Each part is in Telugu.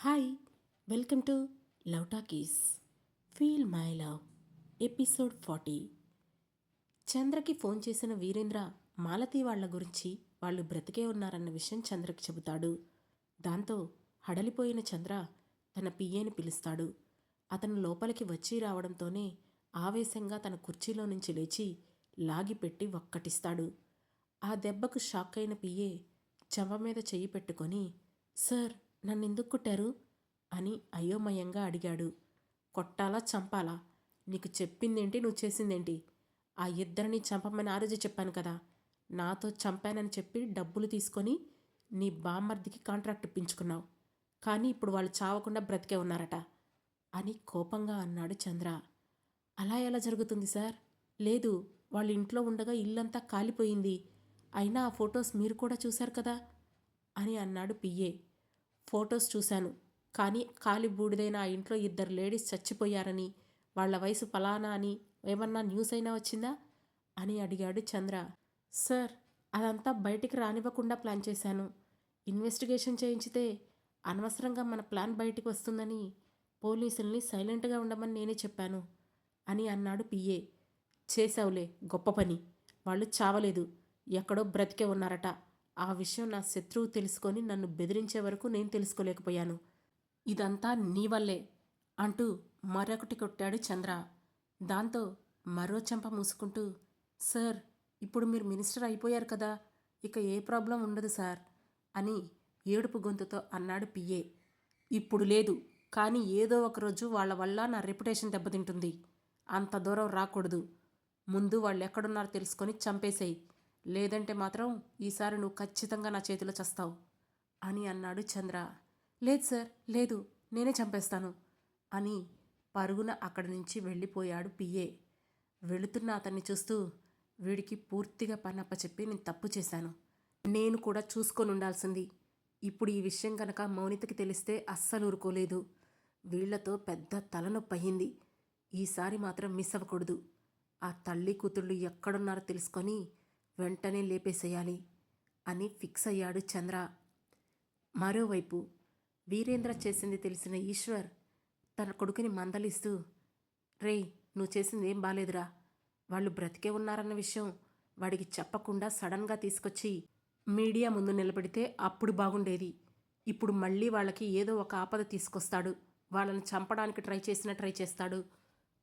Hi, welcome to love talkies feel my love episode 40. చంద్రకి ఫోన్ చేసిన వీరేంద్ర మాలతి వాళ్ల గురించి వాళ్ళు బ్రతికే ఉన్నారన్న విషయం చంద్రకి చెబుతాడు. దాంతో హడలిపోయిన చంద్ర తన పిఏని పిలుస్తాడు. అతను లోపలికి వచ్చి రావడంతోనే ఆవేశంగా తన కుర్చీలో నుంచి లేచి లాగిపెట్టి ఒక్కటిస్తాడు. ఆ దెబ్బకు షాక్ అయిన పిఏ చెంప మీద చెయ్యి పెట్టుకొని, సార్, నన్నెందుకు కొట్టారు అని అయోమయంగా అడిగాడు. కొట్టాలా చంపాలా? నీకు చెప్పిందేంటి, నువ్వు చేసిందేంటి? ఆ ఇద్దరిని చంపమని ఆ రోజే చెప్పాను కదా. నాతో చంపానని చెప్పి డబ్బులు తీసుకొని నీ బామ్మర్దికి కాంట్రాక్ట్ ఇప్పించుకున్నావు. కానీ ఇప్పుడు వాళ్ళు చావకుండా బ్రతికే ఉన్నారట అని కోపంగా అన్నాడు చంద్ర. అలా ఎలా జరుగుతుంది సార్? లేదు, వాళ్ళ ఇంట్లో ఉండగా ఇల్లంతా కాలిపోయింది. అయినా ఆ ఫొటోస్ మీరు కూడా చూశారు కదా అని అన్నాడు పిఏ. ఫొటోస్ చూశాను, కానీ కాలి బూడిదైన ఆ ఇంట్లో ఇద్దరు లేడీస్ చచ్చిపోయారని, వాళ్ల వయసు ఫలానా అని ఏమన్నా న్యూస్ అయినా వచ్చిందా అని అడిగాడు చంద్ర. సార్, అదంతా బయటికి రానివ్వకుండా ప్లాన్ చేశాను. ఇన్వెస్టిగేషన్ చేయించితే అనవసరంగా మన ప్లాన్ బయటికి వస్తుందని పోలీసుల్ని సైలెంట్గా ఉండమని నేనే చెప్పాను అని అన్నాడు పిఏ. చేశావులే, గొప్ప పని. వాళ్ళు చావలేదు, ఎక్కడో బ్రతికే ఉన్నారట. ఆ విషయం నా శత్రువు తెలుసుకొని నన్ను బెదిరించే వరకు నేను తెలుసుకోలేకపోయాను. ఇదంతా నీ వల్లే అంటూ మరొకటి కొట్టాడు చంద్ర. దాంతో మరో చెంప మూసుకుంటూ, సార్, ఇప్పుడు మీరు మినిస్టర్ అయిపోయారు కదా, ఇక ఏ ప్రాబ్లం ఉండదు సార్ అని ఏడుపు గొంతుతో అన్నాడు పిఏ. ఇప్పుడు లేదు, కానీ ఏదో ఒకరోజు వాళ్ళ వల్ల నా రెప్యుటేషన్ దెబ్బతింటుంది. అంత దూరం రాకూడదు. ముందు వాళ్ళు ఎక్కడున్నారో తెలుసుకొని చంపేసేయి, లేదంటే మాత్రం ఈసారి నువ్వు ఖచ్చితంగా నా చేతిలో చస్తావు అని అన్నాడు చంద్ర. లేదు సార్, లేదు, నేనే చంపేస్తాను అని పరుగున అక్కడి నుంచి వెళ్ళిపోయాడు పిఏ. వెళుతున్న అతన్ని చూస్తూ, వీడికి పూర్తిగా పనప్పచెప్పి నేను తప్పు చేశాను. నేను కూడా చూసుకొని ఉండాల్సింది. ఇప్పుడు ఈ విషయం కనుక మౌనితకి తెలిస్తే అస్సలు ఊరుకోలేదు. వీళ్లతో పెద్ద తలనొప్పి అయ్యింది. ఈసారి మాత్రం మిస్ అవ్వకూడదు. ఆ తల్లి కూతుళ్ళు ఎక్కడున్నారో తెలుసుకొని వెంటనే లేపేసేయాలి అని ఫిక్స్ అయ్యాడు చంద్ర. మరోవైపు వీరేంద్ర చేసింది తెలిసిన ఈశ్వర్ తన కొడుకుని మందలిస్తూ, రేయ్, నువ్వు చేసింది ఏం బాలేదురా. వాళ్ళు బ్రతికే ఉన్నారన్న విషయం వాడికి చెప్పకుండా సడన్గా తీసుకొచ్చి మీడియా ముందు నిలబెడితే అప్పుడు బాగుండేది. ఇప్పుడు మళ్ళీ వాళ్ళకి ఏదో ఒక ఆపద తీసుకొస్తాడు, వాళ్ళని చంపడానికి ట్రై చేస్తాడు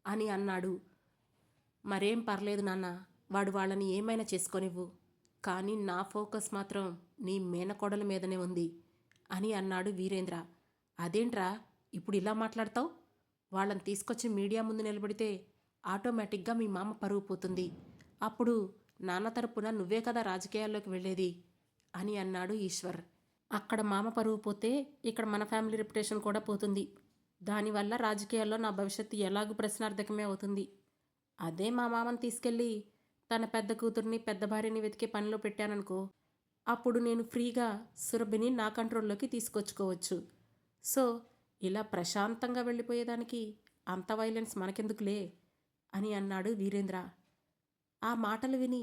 అని అన్నాడు. మరేం పర్లేదు నాన్న, వాడు వాళ్ళని ఏమైనా చేసుకొనివ్వు, కానీ నా ఫోకస్ మాత్రం నీ మేనకోడల మీదనే ఉంది అని అన్నాడు వీరేంద్ర. అదేంట్రా ఇప్పుడు ఇలా మాట్లాడతావు? వాళ్ళని తీసుకొచ్చి మీడియా ముందు నిలబడితే ఆటోమేటిక్గా మీ మామ పరువు పోతుంది. అప్పుడు నాన్న తరపున నువ్వే కదా రాజకీయాల్లోకి వెళ్ళేది అని అన్నాడు ఈశ్వర్. అక్కడ మామ పరువు పోతే ఇక్కడ మన ఫ్యామిలీ రెప్యుటేషన్ కూడా పోతుంది. దానివల్ల రాజకీయాల్లో నా భవిష్యత్తు ఎలాగూ ప్రశ్నార్థకమే అవుతుంది. అదే మా మామని తీసుకెళ్ళి తన పెద్ద కూతుర్ని పెద్ద భార్యని వెతికే పనిలో పెట్టాననుకో, అప్పుడు నేను ఫ్రీగా సురభిని నా కంట్రోల్లోకి తీసుకొచ్చుకోవచ్చు. సో ఇలా ప్రశాంతంగా వెళ్ళిపోయేదానికి అంత వైలెన్స్ మనకెందుకులే అని అన్నాడు వీరేంద్ర. ఆ మాటలు విని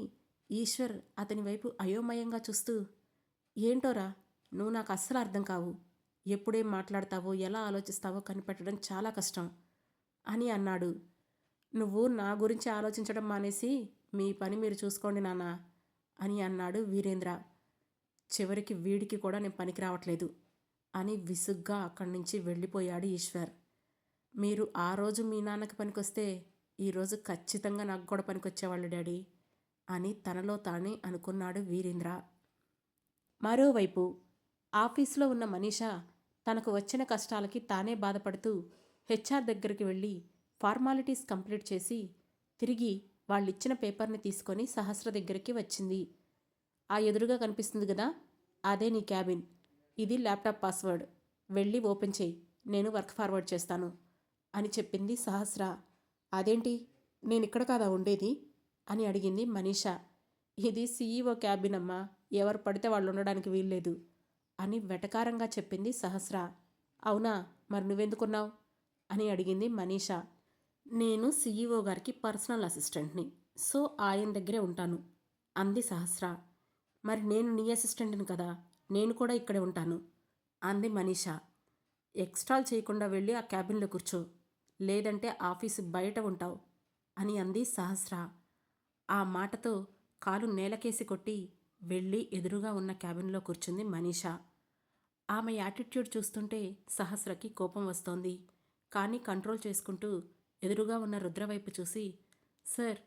ఈశ్వర్ అతని వైపు అయోమయంగా చూస్తూ, ఏంటోరా, నువ్వు నాకు అస్సలు అర్థం కావు. ఎప్పుడేం మాట్లాడతావో ఎలా ఆలోచిస్తావో కనిపెట్టడం చాలా కష్టం అని అన్నాడు. నువ్వు నా గురించి ఆలోచించడం మానేసి మీ పని మీరు చూసుకోండి నాన్న అని అన్నాడు వీరేంద్ర. చివరికి వీడికి కూడా నేను పనికి రావట్లేదు అని విసుగ్గా అక్కడి నుంచి వెళ్ళిపోయాడు ఈశ్వర్. మీరు ఆ రోజు మీ నాన్నకి పనికొస్తే ఈరోజు ఖచ్చితంగా నాకు కూడా పనికొచ్చేవాళ్ళు డాడీ అని తనలో తానే అనుకున్నాడు వీరేంద్ర. మరోవైపు ఆఫీసులో ఉన్న మనీషా తనకు వచ్చిన కష్టాలకి తానే బాధపడుతూ హెచ్ఆర్ దగ్గరికి వెళ్ళి ఫార్మాలిటీస్ కంప్లీట్ చేసి తిరిగి వాళ్ళిచ్చిన పేపర్ని తీసుకొని సహస్ర దగ్గరికి వచ్చింది. ఆ ఎదురుగా కనిపిస్తుంది కదా, అదే నీ క్యాబిన్. ఇది ల్యాప్టాప్ పాస్వర్డ్. వెళ్ళి ఓపెన్ చేయి, నేను వర్క్ ఫార్వర్డ్ చేస్తాను అని చెప్పింది సహస్ర. అదేంటి, నేనిక్కడ కాదా ఉండేది అని అడిగింది మనీషా. ఇది సీఈఓ క్యాబిన్ అమ్మా, ఎవరు పడితే వాళ్ళు ఉండడానికి వీల్లేదు అని వెటకారంగా చెప్పింది సహస్ర. అవునా, మరి నువ్వెందుకున్నావు అని అడిగింది మనీషా. నేను సీఈఓ గారికి పర్సనల్ అసిస్టెంట్ని, సో ఆయన దగ్గరే ఉంటాను అంది సహస్ర. మరి నేను నీ అసిస్టెంట్ని కదా, నేను కూడా ఇక్కడే ఉంటాను అంది మనీషా. ఎక్స్ట్రాల్ చేయకుండా వెళ్ళి ఆ క్యాబిన్లో కూర్చో, లేదంటే ఆఫీసు బయట ఉంటావు అని అంది సహస్ర. ఆ మాటతో కాలు నేలకేసి కొట్టి వెళ్ళి ఎదురుగా ఉన్న క్యాబిన్లో కూర్చుంది మనీషా. ఆమె యాటిట్యూడ్ చూస్తుంటే సహస్రకి కోపం వస్తోంది. కానీ కంట్రోల్ చేసుకుంటూ ఎదురుగా ఉన్న రుద్ర వైపు చూసి, సార్,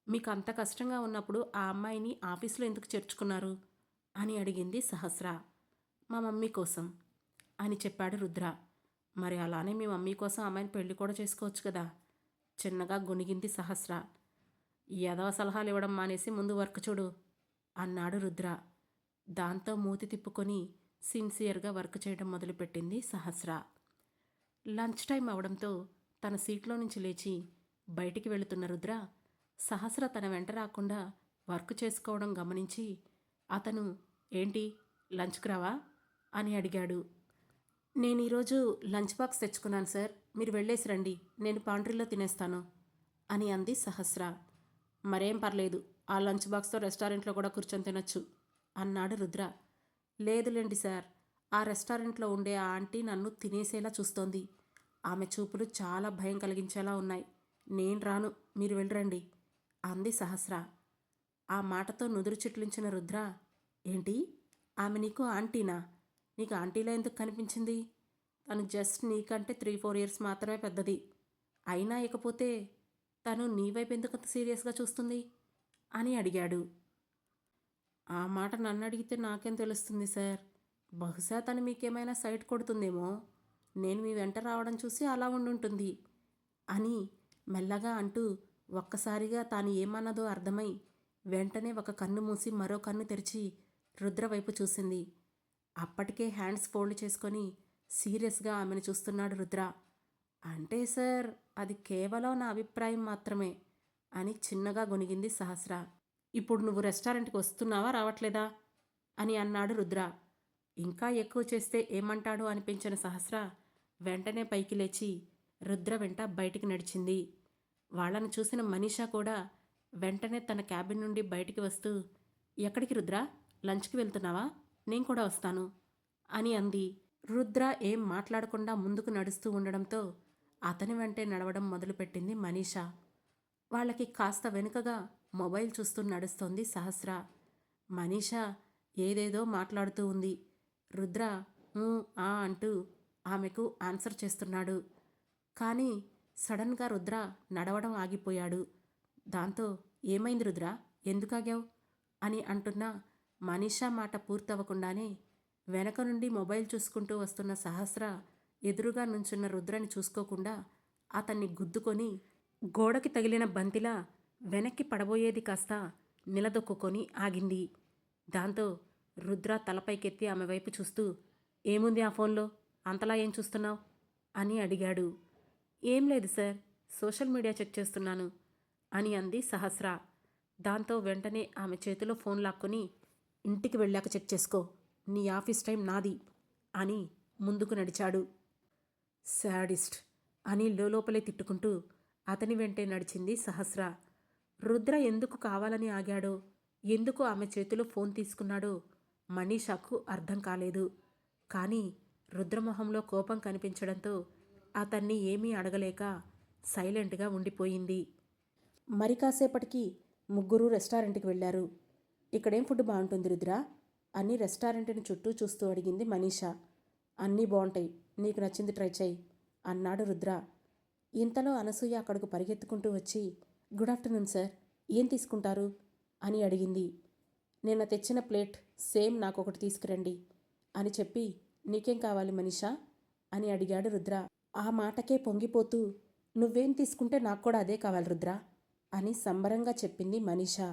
మీకు అంత కష్టంగా ఉన్నప్పుడు ఆ అమ్మాయిని ఆఫీసులో ఎందుకు చేర్చుకున్నారు అని అడిగింది సహస్ర. మా మమ్మీ కోసం అని చెప్పాడు రుద్ర. మరి అలానే మీ మమ్మీ కోసం అమ్మాయిని పెళ్లి కూడా చేసుకోవచ్చు కదా, చిన్నగా గొనిగింది సహస్ర. ఎదవ సలహాలు ఇవ్వడం మానేసి ముందు వర్క్ చూడు అన్నాడు రుద్ర. దాంతో మూతి తిప్పుకొని సిన్సియర్గా వర్క్ చేయడం మొదలుపెట్టింది సహస్ర. లంచ్ టైం అవడంతో తన సీట్లో నుంచి లేచి బయటికి వెళుతున్న రుద్ర సహస్ర తన వెంట రాకుండా వర్క్ చేసుకోవడం గమనించి, అతను ఏంటి లంచ్కి రావా అని అడిగాడు. నేను ఈరోజు లంచ్ బాక్స్ తెచ్చుకున్నాను సార్, మీరు వెళ్ళేసి రండి, నేను పాంట్రీలో తినేస్తాను అని అంది సహస్ర. మరేం పర్లేదు, ఆ లంచ్ బాక్స్తో రెస్టారెంట్లో కూడా కూర్చొని తినొచ్చు అన్నాడు రుద్ర. లేదులేండి సార్, ఆ రెస్టారెంట్లో ఉండే ఆ ఆంటీ నన్ను తినేసేలా చూస్తోంది. ఆమె చూపులు చాలా భయం కలిగించేలా ఉన్నాయి. నేను రాను, మీరు వెళ్ళరండి అంది సహస్ర. ఆ మాటతో నుదురు చిట్లించిన రుద్ర, ఏంటి, ఆమె నీకు ఆంటీనా? నీకు ఆంటీలా ఎందుకు కనిపించింది? తను జస్ట్ నీకంటే 3-4 ఇయర్స్ మాత్రమే పెద్దది. అయినా ఇకపోతే తను నీ వైపు ఎందుకు అంత సీరియస్గా చూస్తుంది అని అడిగాడు. ఆ మాట నన్ను అడిగితే నాకేం తెలుస్తుంది సార్, బహుశా తను మీకేమైనా సైట్ కొడుతుందేమో, నేను మీ వెంట రావడం చూసి అలా ఉండుంటుంది అని మెల్లగా అంటూ ఒక్కసారిగా తాను ఏమన్నదో అర్థమై వెంటనే ఒక కన్ను మూసి మరో కన్ను తెరిచి రుద్ర వైపు చూసింది. అప్పటికే హ్యాండ్స్ ఫోల్డ్ చేసుకొని సీరియస్గా ఆమెను చూస్తున్నాడు రుద్ర. అంటే సార్, అది కేవలం నా అభిప్రాయం మాత్రమే అని చిన్నగా గొనిగింది సహస్ర. ఇప్పుడు నువ్వు రెస్టారెంట్కి వస్తున్నావా రావట్లేదా అని అన్నాడు రుద్ర. ఇంకా ఎక్కువ చేస్తే ఏమంటాడో అనిపించిన సహస్ర వెంటనే పైకి లేచి రుద్ర వెంట బయటికి నడిచింది. వాళ్ళను చూసిన మనీషా కూడా వెంటనే తన క్యాబిన్ నుండి బయటికి వస్తూ, ఎక్కడికి రుద్ర, లంచ్కి వెళ్తున్నావా, నేను కూడా వస్తాను అని అంది. రుద్ర ఏం మాట్లాడకుండా ముందుకు నడుస్తూ ఉండడంతో అతని వెంటే నడవడం మొదలుపెట్టింది మనీషా. వాళ్ళకి కాస్త వెనుకగా మొబైల్ చూస్తూ నడుస్తోంది సహస్ర. మనీషా ఏదేదో మాట్లాడుతూ ఉంది. రుద్ర ఊ ఆ అంటూ ఆమెకు ఆన్సర్ చేస్తున్నాడు. కానీ సడన్గా రుద్ర నడవడం ఆగిపోయాడు. దాంతో ఏమైంది రుద్ర, ఎందుకు ఆగావు అని అంటున్నా మనీషా మాట పూర్తవ్వకుండానే వెనక నుండి మొబైల్ చూసుకుంటూ వస్తున్న సహస్ర ఎదురుగా నుంచున్న రుద్రని చూసుకోకుండా అతన్ని గుద్దుకొని గోడకి తగిలిన బంతిలా వెనక్కి పడబోయేది కాస్త నిలదొక్కుకొని ఆగింది. దాంతో రుద్ర తలపైకెత్తి ఆమె వైపు చూస్తూ, ఏముంది ఆ ఫోన్లో, అంతలా ఏం చూస్తున్నావు అని అడిగాడు. ఏం లేదు సార్, సోషల్ మీడియా చెక్ చేస్తున్నాను అని అంది సహస్ర. దాంతో వెంటనే ఆమె చేతిలో ఫోన్ లాక్కొని, ఇంటికి వెళ్ళాక చెక్ చేసుకో, నీ ఆఫీస్ టైం నాది అని ముందుకు నడిచాడు. శాడిస్ట్ అని లోపలే తిట్టుకుంటూ అతని వెంటే నడిచింది సహస్ర. రుద్ర ఎందుకు కావాలని ఆగాడో, ఎందుకు ఆమె చేతిలో ఫోన్ తీసుకున్నాడో మనీషాకు అర్థం కాలేదు. కానీ రుద్రమొహంలో కోపం కనిపించడంతో అతన్ని ఏమీ అడగలేక సైలెంట్గా ఉండిపోయింది. మరి కాసేపటికి ముగ్గురు రెస్టారెంట్కి వెళ్ళారు. ఇక్కడేం ఫుడ్ బాగుంటుంది రుద్ర అని రెస్టారెంట్ని చుట్టూ చూస్తూ అడిగింది మనీషా. అన్నీ బాగుంటాయి, నీకు నచ్చింది ట్రై చేయి అన్నాడు రుద్ర. ఇంతలో అనసూయ అక్కడకు పరిగెత్తుకుంటూ వచ్చి, గుడ్ ఆఫ్టర్నూన్ సార్, ఏం తీసుకుంటారు అని అడిగింది. నిన్న తెచ్చిన ప్లేట్ సేమ్ నాకొకటి తీసుకురండి అని చెప్పి, నీకేం కావాలి మనీషా అని అడిగాడు రుద్ర. ఆ మాటకే పొంగిపోతూ, నువ్వేం తీసుకుంటే నాకు కూడా అదే కావాలి రుద్ర అని సంబరంగా చెప్పింది మనీషా.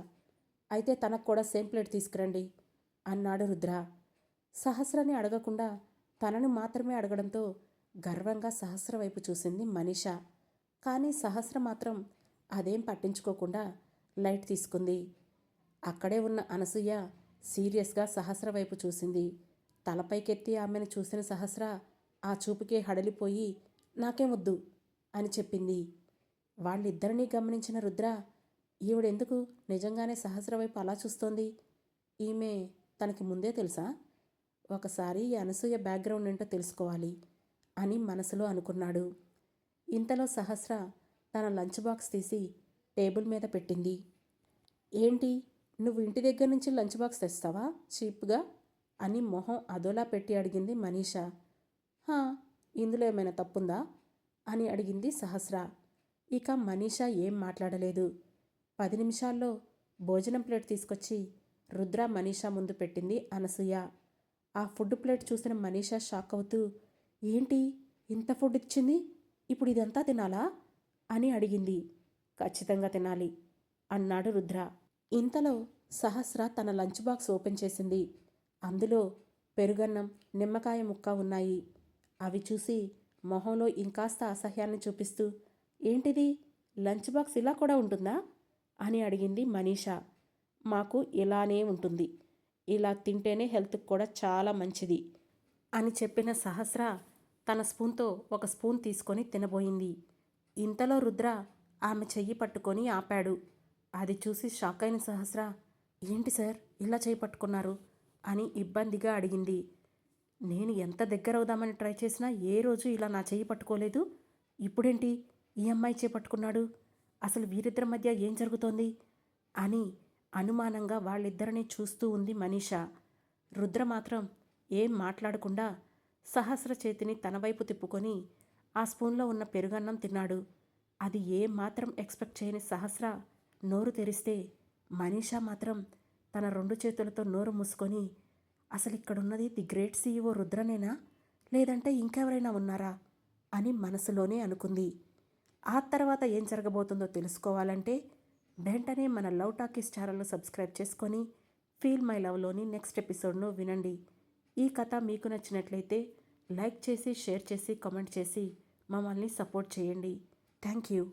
అయితే తనకు కూడా సేమ్ ప్లేట్ తీసుకురండి అన్నాడు రుద్ర. సహస్రని అడగకుండా తనను మాత్రమే అడగడంతో గర్వంగా సహస్ర వైపు చూసింది మనీషా. కానీ సహస్ర మాత్రం అదేం పట్టించుకోకుండా లైట్ తీసుకుంది. అక్కడే ఉన్న అనసూయ సీరియస్గా సహస్ర వైపు చూసింది. తలపైకెత్తి ఆమెను చూసిన సహస్ర ఆ చూపుకే హడలిపోయి, నాకేమొద్దు అని చెప్పింది. వాళ్ళిద్దరినీ గమనించిన రుద్ర, ఈవిడెందుకు నిజంగానే సహస్ర వైపు అలా చూస్తోంది, ఈమె తనకి ముందే తెలుసా? ఒకసారి ఈ అనసూయ బ్యాక్గ్రౌండ్ ఏంటో తెలుసుకోవాలి అని మనసులో అనుకున్నాడు. ఇంతలో సహస్ర తన లంచ్ బాక్స్ తీసి టేబుల్ మీద పెట్టింది. ఏంటి, నువ్వు ఇంటి దగ్గర నుంచి లంచ్ బాక్స్ తెస్తావా చీప్గా అని మొహం అదోలా పెట్టి అడిగింది మనీషా. హా, ఇందులో ఏమైనా తప్పుందా అని అడిగింది సహస్ర. ఇక మనీషా ఏం మాట్లాడలేదు. 10 నిమిషాల్లో భోజనం ప్లేట్ తీసుకొచ్చి రుద్ర మనీషా ముందు పెట్టింది అనసూయ. ఆ ఫుడ్ ప్లేట్ చూసిన మనీషా షాక్ అవుతూ, ఏంటి ఇంత ఫుడ్ ఇచ్చింది, ఇప్పుడు ఇదంతా తినాలా అని అడిగింది. ఖచ్చితంగా తినాలి అన్నాడు రుద్ర. ఇంతలో సహస్ర తన లంచ్ బాక్స్ ఓపెన్ చేసింది. అందులో పెరుగన్నం, నిమ్మకాయ ముక్క ఉన్నాయి. అవి చూసి మొహంలో ఇంకాస్త అసహ్యాన్ని చూపిస్తూ, ఏంటిది, లంచ్ బాక్స్ ఇలా కూడా ఉంటుందా అని అడిగింది మనీషా. మాకు ఇలానే ఉంటుంది, ఇలా తింటేనే హెల్త్కి కూడా చాలా మంచిది అని చెప్పిన సహస్ర తన స్పూన్తో ఒక స్పూన్ తీసుకొని తినబోయింది. ఇంతలో రుద్ర ఆమె చెయ్యి పట్టుకొని ఆపాడు. అది చూసి షాక్ అయిన సహస్ర, ఏంటి సార్ ఇలా చేయి పట్టుకున్నారు అని ఇబ్బందిగా అడిగింది. నేను ఎంత దగ్గరవుదామని ట్రై చేసినా ఏ రోజు ఇలా నా చెయ్యి పట్టుకోలేదు, ఇప్పుడేంటి ఈ అమ్మాయి చేయి పట్టుకున్నాడు, అసలు వీరిద్దరి మధ్య ఏం జరుగుతోంది అని అనుమానంగా వాళ్ళిద్దరినీ చూస్తూ ఉంది మనీషా. రుద్ర మాత్రం ఏం మాట్లాడకుండా సహస్ర చేతిని తన వైపు తిప్పుకొని ఆ స్పూన్లో ఉన్న పెరుగన్నం తిన్నాడు. అది ఏం మాత్రం ఎక్స్పెక్ట్ చేయని సహస్ర నోరు తెరిస్తే మనీషా మాత్రం తన 2 చేతులతో నోరు మూసుకొని, అసలు ఇక్కడున్నది ది గ్రేట్ సీఈఓ రుద్రనేనా, లేదంటే ఇంకెవరైనా ఉన్నారా అని మనసులోనే అనుకుంది. ఆ తర్వాత ఏం జరగబోతుందో తెలుసుకోవాలంటే వెంటనే మన లవ్ టాకీస్ ఛానల్ను సబ్స్క్రైబ్ చేసుకొని ఫీల్ మై లవ్లోని నెక్స్ట్ ఎపిసోడ్ను వినండి. ఈ కథ మీకు నచ్చినట్లయితే లైక్ చేసి, షేర్ చేసి, కామెంట్ చేసి మమ్మల్ని సపోర్ట్ చేయండి. Thank you.